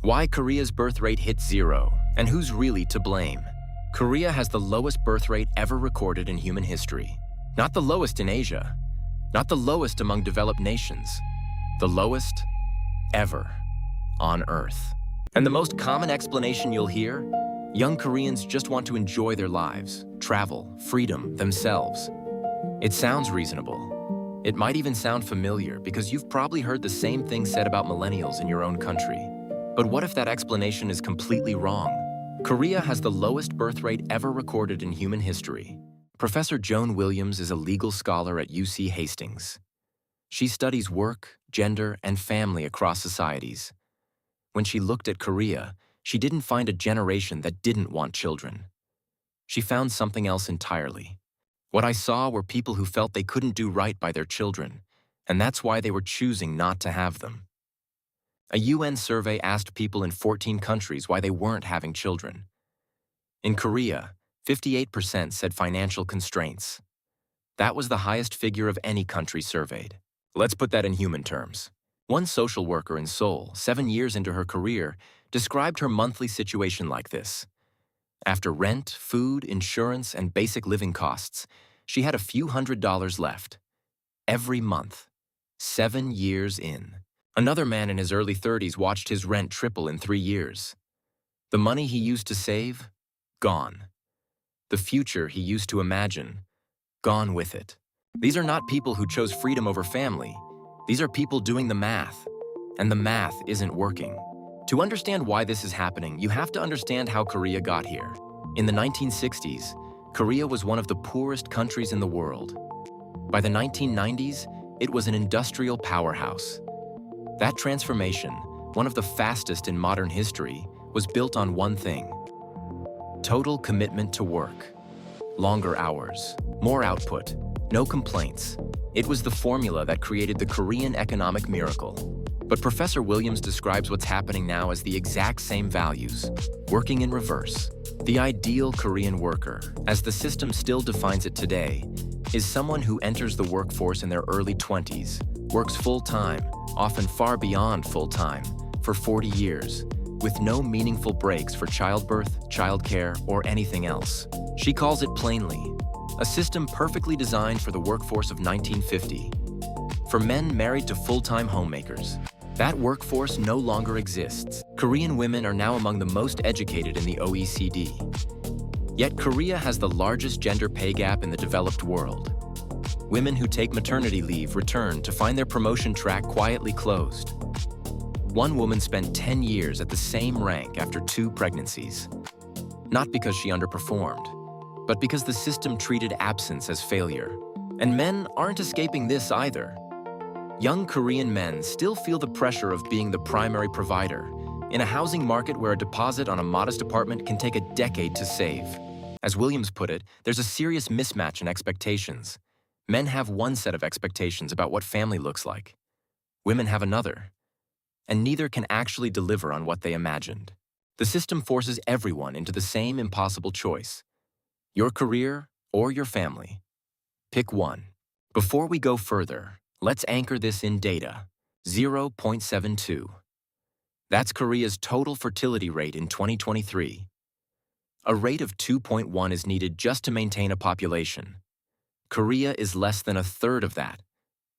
Why Korea's birth rate hit zero, and who's really to blame. Korea has the lowest birth rate ever recorded in human history. Not the lowest in Asia, not the lowest among developed nations, the lowest ever on Earth. And the most common explanation you'll hear? Young Koreans just want to enjoy their lives, travel, freedom, themselves. It sounds reasonable. It might even sound familiar because you've probably heard the same thing said about millennials in your own country. But what if that explanation is completely wrong? Korea has the lowest birth rate ever recorded in human history. Professor Joan Williams is a legal scholar at UC Hastings. She studies work, gender, and family across societies. When she looked at Korea, she didn't find a generation that didn't want children. She found something else entirely. What I saw were people who felt they couldn't do right by their children, and that's why they were choosing not to have them. A UN survey asked people in 14 countries why they weren't having children. In Korea, 58% said financial constraints. That was the highest figure of any country surveyed. Let's put that in human terms. One social worker in Seoul, 7 years into her career, described her monthly situation like this. After rent, food, insurance, and basic living costs, she had a few $100s left. Every month. 7 years in. Another man in his early 30s watched his rent triple in 3 years. The money he used to save? Gone. The future he used to imagine? Gone with it. These are not people who chose freedom over family. These are people doing the math. And the math isn't working. To understand why this is happening, you have to understand how Korea got here. In the 1960s, Korea was one of the poorest countries in the world. By the 1990s, it was an industrial powerhouse. That transformation, one of the fastest in modern history, was built on one thing: total commitment to work. Longer hours, more output, no complaints. It was the formula that created the Korean economic miracle. But Professor Williams describes what's happening now as the exact same values, working in reverse. The ideal Korean worker, as the system still defines it today, is someone who enters the workforce in their early 20s, works full-time, often far beyond full-time, for 40 years, with no meaningful breaks for childbirth, childcare, or anything else. She calls it plainly, a system perfectly designed for the workforce of 1950. For men married to full-time homemakers, that workforce no longer exists. Korean women are now among the most educated in the OECD. Yet Korea has the largest gender pay gap in the developed world. Women who take maternity leave return to find their promotion track quietly closed. One woman spent 10 years at the same rank after 2 pregnancies. Not because she underperformed, but because the system treated absence as failure. And men aren't escaping this either. Young Korean men still feel the pressure of being the primary provider in a housing market where a deposit on a modest apartment can take a decade to save. As Williams put it, there's a serious mismatch in expectations. Men have one set of expectations about what family looks like. Women have another. And neither can actually deliver on what they imagined. The system forces everyone into the same impossible choice: your career or your family. Pick one. Before we go further, let's anchor this in data: 0.72. That's Korea's total fertility rate in 2023. A rate of 2.1 is needed just to maintain a population. Korea is less than a third of that.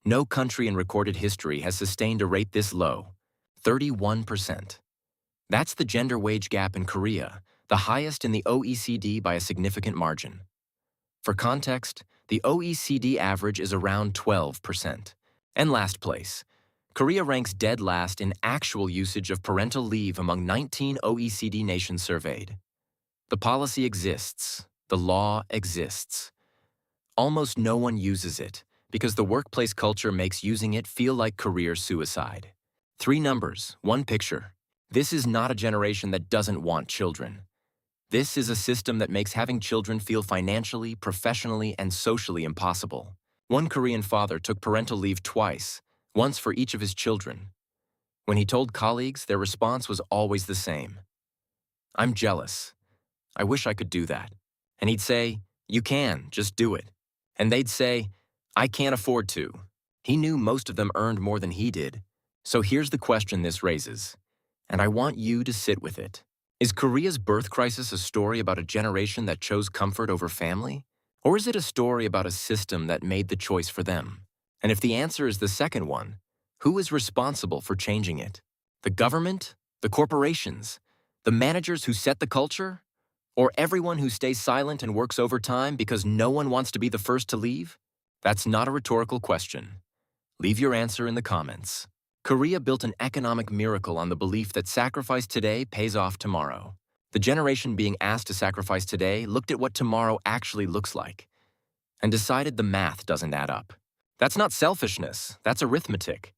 No country in recorded history has sustained a rate this low: 31%. That's the gender wage gap in Korea, the highest in the OECD by a significant margin. For context, the OECD average is around 12%. And last place, Korea ranks dead last in actual usage of parental leave among 19 OECD nations surveyed. The policy exists, the law exists. Almost no one uses it because the workplace culture makes using it feel like career suicide. 3 numbers, 1 picture. This is not a generation that doesn't want children. This is a system that makes having children feel financially, professionally, and socially impossible. One Korean father took parental leave twice, once for each of his children. When he told colleagues, their response was always the same: "I'm jealous. I wish I could do that." And he'd say, "You can, just do it." And they'd say, "I can't afford to." He knew most of them earned more than he did. So here's the question this raises: and I want you to sit with it. Is Korea's birth crisis a story about a generation that chose comfort over family? Or is it a story about a system that made the choice for them? And if the answer is the second one, who is responsible for changing it? The government? The corporations? The managers who set the culture? Or everyone who stays silent and works overtime because no one wants to be the first to leave? That's not a rhetorical question. Leave your answer in the comments. Korea built an economic miracle on the belief that sacrifice today pays off tomorrow. The generation being asked to sacrifice today looked at what tomorrow actually looks like and decided the math doesn't add up. That's not selfishness, that's arithmetic.